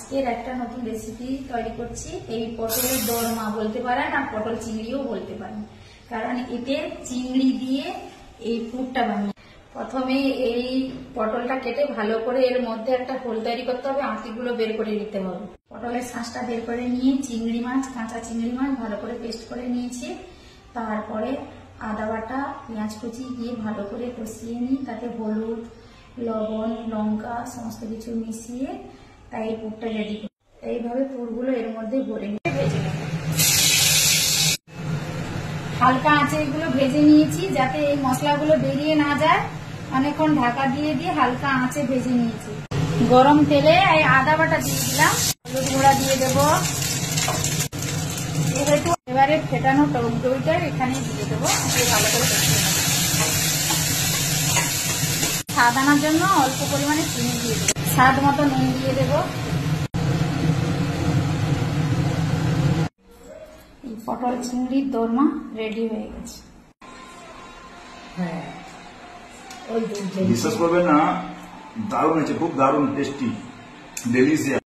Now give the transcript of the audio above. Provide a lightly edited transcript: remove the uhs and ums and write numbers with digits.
আজকের একটা নতুন রেসিপি তৈরি করছি। এই পটলের দোরমা বলতে পারেন আর পটল চিংড়িও বলতে পারেন, কারণ এতে চিংড়ি দিয়ে এই পুরটা বানিয়ে প্রথমে এই পটলটা কেটে ভালো করে এর মধ্যে একটা হোল তৈরি করতে হবে, আঁটিগুলো বের করে নিতে হবে। পটলের শাঁসটা বের করে নিয়ে চিংড়ি মাছ, কাঁচা চিংড়ি মাছ ভালো করে পেস্ট করে নিয়েছি। তারপরে আদা বাটা, পেঁয়াজ কুচি দিয়ে ভালো করে কষিয়ে নিই, তাতে হলুদ, লবণ, লঙ্কা সমস্ত কিছু মিশিয়ে তাই এই পুরটা রেডি করি। এইভাবে পুরগুলো এর মধ্যে ভরে নিয়ে ভেজে নেব। হালকা আঁচে এগুলো ভেজে নিয়েছি যাতে এই মশলাগুলো বেরিয়ে না যায়, অনেকক্ষণ ঢাকা দিয়ে দিয়ে হালকা আঁচে ভেজে নিয়েছি। গরম তেলে এই আদা বাটা দিয়ে দিলাম, হলুদ গুঁড়া দিয়ে দেবো, যেহেতু এবারে ফেটানো টক দইটা এখানে দিয়ে দেবো, ভালো করে কষিয়ে নেব। স্বাদ আনার জন্য অল্প পরিমাণে চিনি দিয়ে দেবো, স্বাদ মতো নুন দিয়ে দেবো। এই পটল চিংড়ির দোরমা রেডি হয়ে গেছে। হ্যাঁ, বিশ্বাস করবেন না, দারুণ হয়েছে, খুব দারুণ টেস্টি, ডেলিশিয়াস।